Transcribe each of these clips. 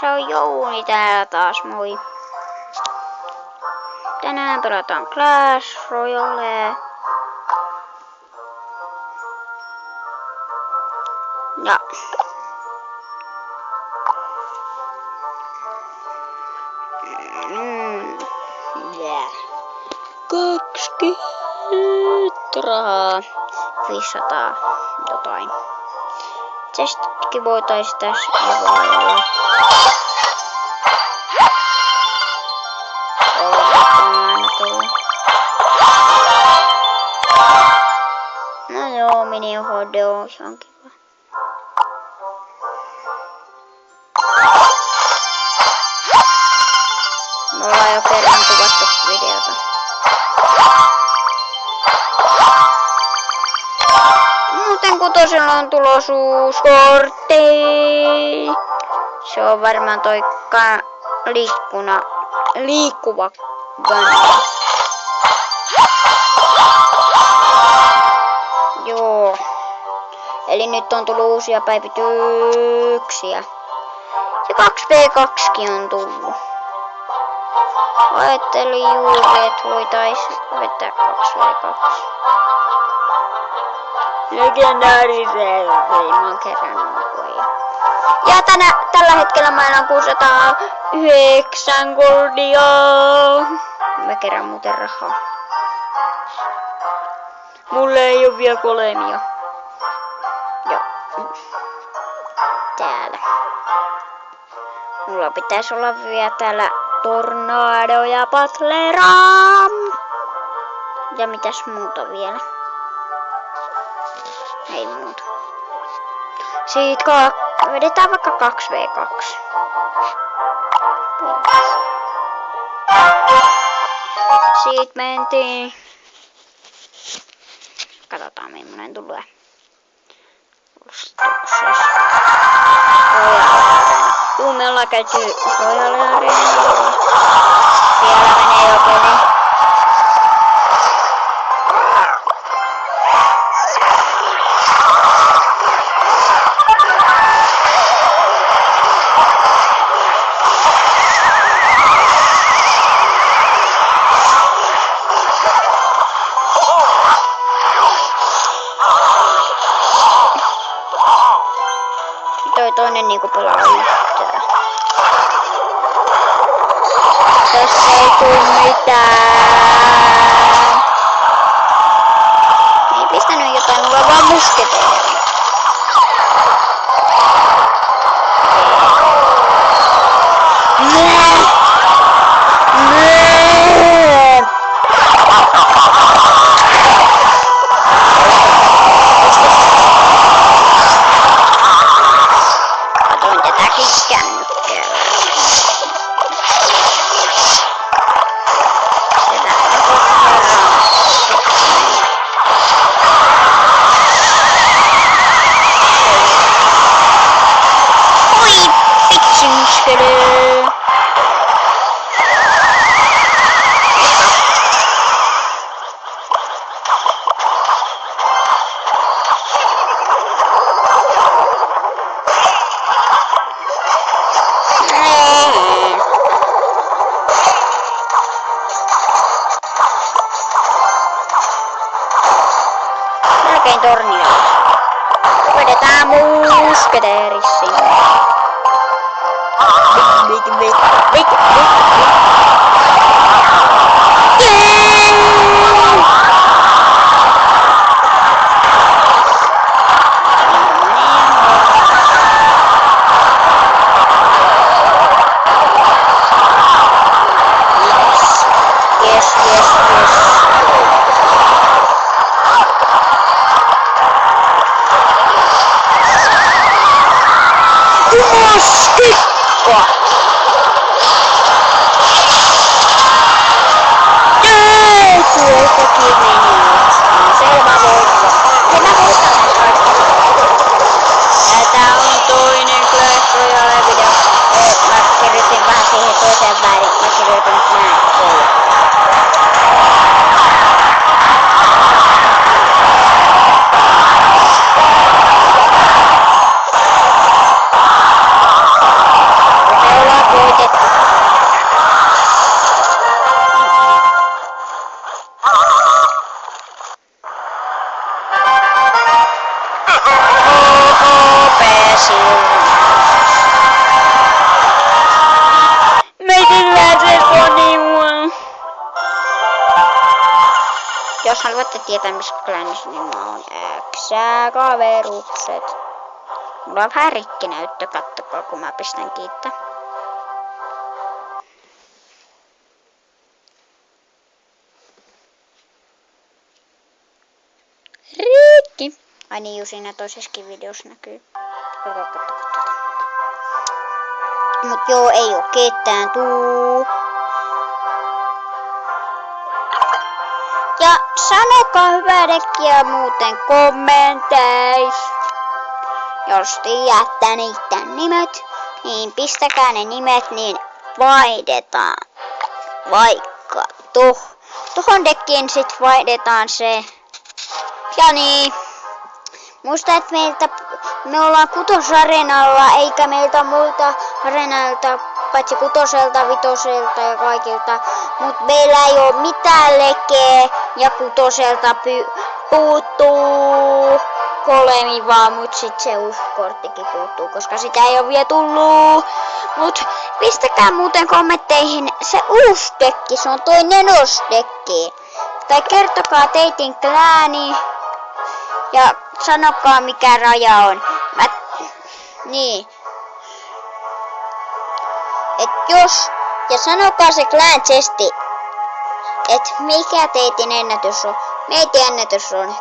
Se on Jouni täällä taas, moi. Tänään pelataan Clash Royale. Ja. Yeah. 20 rahaa. 500 jotain. Chestkin voitais tässä availla. No joo, mini HD on ihan kiva. Me ollaan jo kerran kuvattu videota. Muuten kutosella on tulos uusi kortti. Se on varmaan toi liikkuva Ganda. Joo. Eli nyt on tullut uusia päivityksiä. Se 2v2kin on tullut. Ajattelin juuri, että voitais vetää 2v2. Legendaarisen mä kerran voi. Ja tällä hetkellä meillä on 609 goldia. Mä kerään muuten rahaa. Mulle ei oo vielä kolemia. Joo. Täällä. Mulla pitäisi olla vielä täällä Tornado ja Butlera. Ja mitäs muuta vielä? Ei muuta. Siitä vedetään vaikka 2v2. Siitä mentiin. Katsotaan millainen tulee. Juu, me ollaan käyty Royale Areenalla. Siellä menee jo peli. Toinen niinku pelaa yhtään. Tässä ei tuu mitään. Ei pistänyt jotain, mulla on vaan musketeeri. Melkein tornia. Vedetään musketeeri sinne. Big. Yes. haluatte tietää, missä kläänissä niin mä oon X-kaverukset. Mulla on vähän rikkinäyttö, kattokaa kun mä pistän kiittää. Rikki! Ai niin, juu, siinä toisessakin videossa näkyy. Katso. Mut joo, ei oo ketään tuu. Ja sanokaa hyvää dekkiä muuten kommenteis. Jos tiedätte niiden nimet, niin pistäkää ne nimet, niin vaihdetaan. Vaikka tohon dekkiin sit vaihdetaan se. Ja niin. Muista, että me ollaan kutosarenalla, eikä meiltä muilta arenailta, paitsi kutoselta, vitoselta ja kaikilta. Mut meillä ei oo mitään lekeä ja kutoselta puuttuu 3 vaan, mut sit se korttikin puuttuu, koska sitä ei oo vielä tullut. Mut pistäkää muuten kommentteihin se uusi dekki, se on toi nelosdekki. Tai kertokaa teitin klääni. Ja sanokaa mikä raja on. Niin. Et jos... Ja sanokaa se clan chesti. Et mikä teitin ennätys on. Meidän ennätys on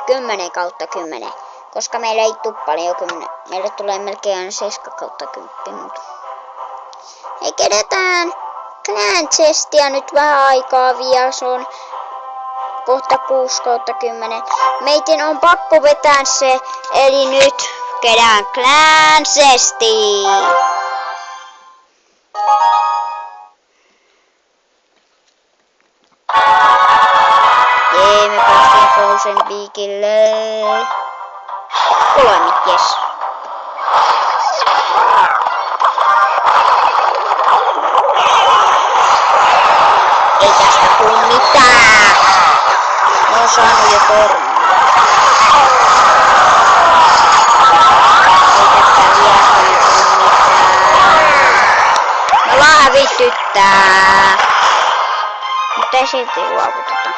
10/10. Koska meillä ei tuu paljon 10. Meille tulee melkein aina 7/10. Mutta ei kedetään clan chestiä nyt vähän aikaa vielä. Se on kohta 6/10. Meitin on pakko vetää se, eli nyt kedään clan chesti. Jee, me päästiin Frozen Peakille. Kolmit, jes. Ei tästä tuu mitään. Mä oon saanut jo tornia. Ei tästä vielä tuu mitään. Me ollaan hävityttää. Mutta ei silti luovuteta.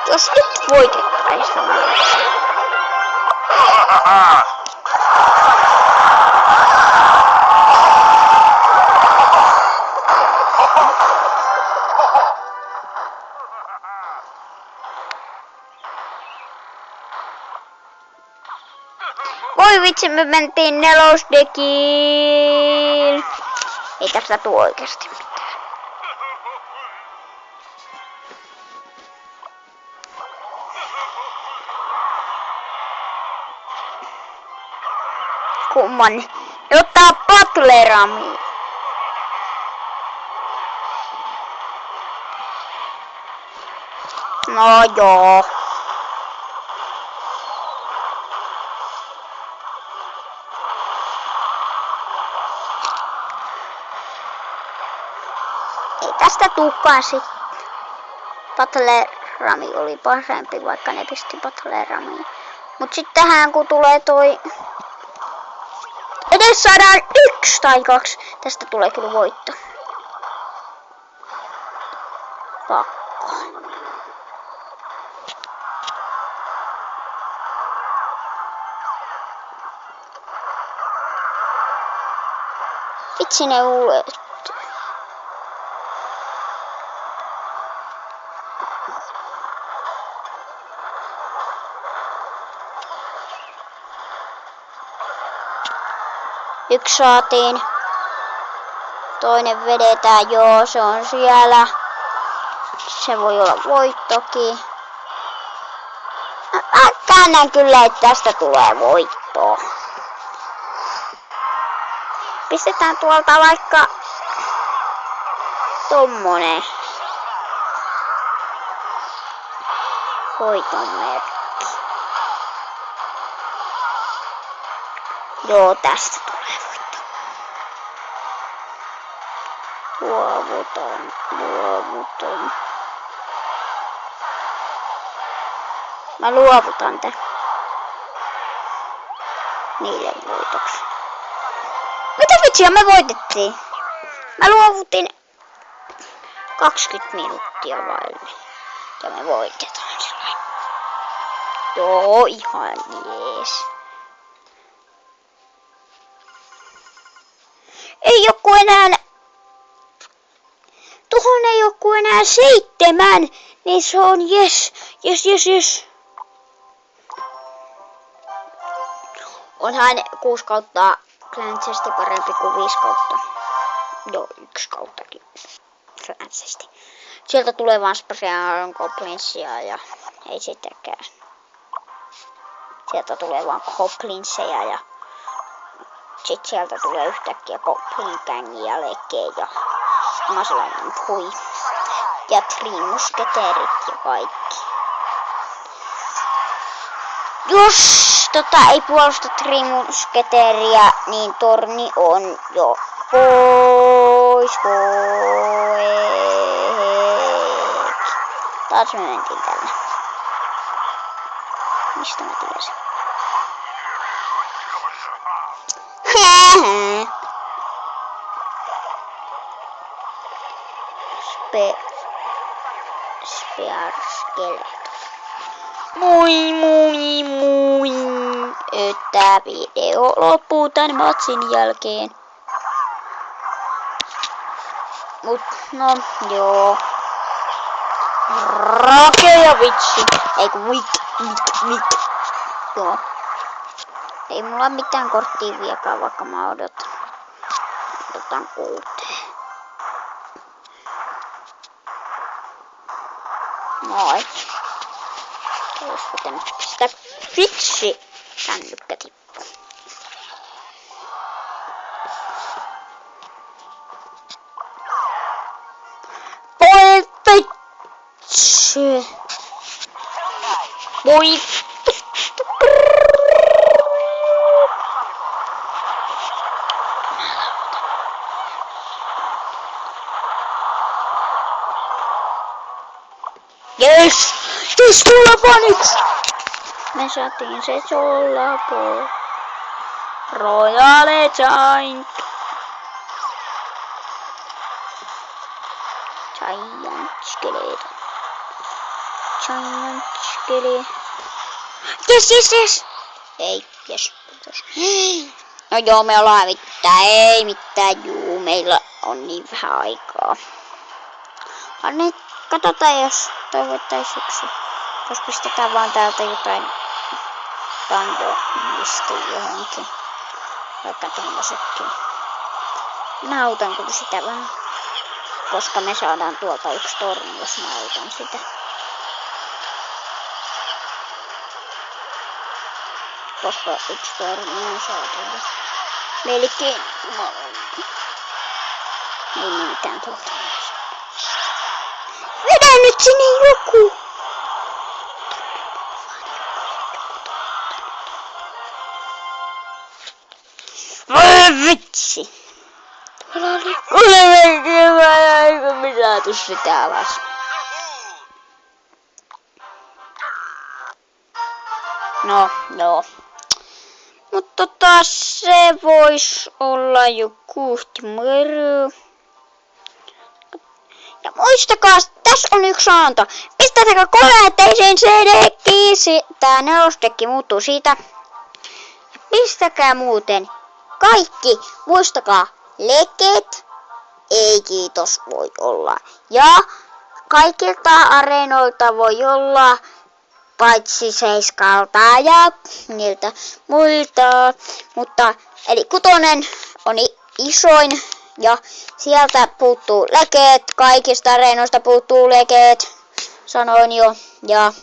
Jos nyt voitettais Voi vitsi, me mentiin nelosdekiin. Ei tästä tuu oikeesti mitään. Kumman? Ottaa Butlerami. No joo. Ei tästä tuukaan sit. Butlerami oli parempi, vaikka ne pisti Butleramiin. Mut sit tähän kun tulee toi... Edes saadaan 1 tai 2. Tästä tulee kyllä voitto. Pakko. Vitsi ne ulet. Yksi saatiin. Toinen vedetään. Joo, se on siellä. Se voi olla voittokin. Mä käännän kyllä, että tästä tulee voittoa. Pistetään tuolta vaikka tommonen voiton merkki. Joo, tästä tulee voitto. Luovutan. Mä luovutan tän. Niille voitoksi. Mitä vitsiä me voitettiin? Mä luovutin 20 minuuttia vaille. Ja me voitetaan sillä. Joo, ihan jees. Ei oo ku enää... Tuohon ei oo ku enää 7, niin se on jes. Onhan 6 kautta Clan Chesti parempi kuin 5 kautta. Joo, 1 kauttakin Clan Chesti. Sieltä tulee vaan Special Goblinsia ja ei sitäkään. Sieltä tulee vaan Goblinseja ja sit sieltä tulee yhtäkkiä Goblin Gang ja Leke ja Masalainen Pui ja Trimusketeerit ja kaikki. Jos ei puolusta Trimusketeeria, niin torni on jo pois. Taas me mentiin tällä. Mistä mä tiesin? Spearskelet. Moi. Että video loppuu tän matsin jälkeen. Mut no joo. Rakeja vitsi. Eiku wik. Joo. Ei mulla mitään korttia vieläkään, vaikka mä odotan 6. Moi. Olisi pitänyt pistää fiksi. Kännykkä tippuu. Voi vitsi. Voi. Yes! Solar-Phoenix! Me saatiin se Solar-Phoenix. Royale Giant. Giant Skeleton. Yes! Ei, yes. No joo, me ollaan ei mitään, juu, meillä on niin vähän aikaa. Anne, katsotaan jos toivottaisiin yksi. Jos pistetään vaan täältä jotain randomista johonkin. Vaikka tommosetkin. Mä autan kyllä sitä vähän. Koska me saadaan tuolta yksi torni, jos mä autan sitä. Koska yksi torni on saatava. Melkein. Ei mitään tuolta. Vedä nyt sinne joku! Voi vitsi! Me saatu sitä alas. No, joo. Mutta se vois olla joku mörö. Ja muistakaa, tässä on yksi sääntö. Pistäkää koneeseen CD-kiisi. Tää nelostekki muuttuu siitä. Ja pistäkää muuten kaikki. Muistakaa, lekeet. Ei kiitos voi olla. Ja kaikilta areenoilta voi olla. Paitsi Seiskalta ja niiltä muilta. Mutta, eli 6 on isoin. Ja sieltä puuttuu lekeet. Kaikista areenoista puuttuu lekeet. Sanoin jo. Ja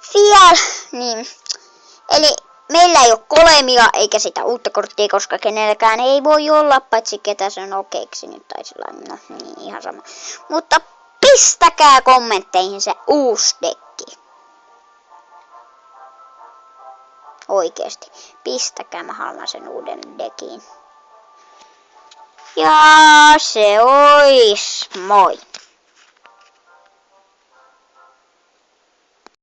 siellä, niin. Eli meillä ei ole kolemia eikä sitä uutta korttia, koska kenelläkään ei voi olla, paitsi ketä sen on keksinyt tai sellainen. No niin, ihan sama. Mutta pistäkää kommentteihin se uusi dekki. Oikeesti. Pistäkää, mä haluan sen uuden dekin. Ja se ois moi.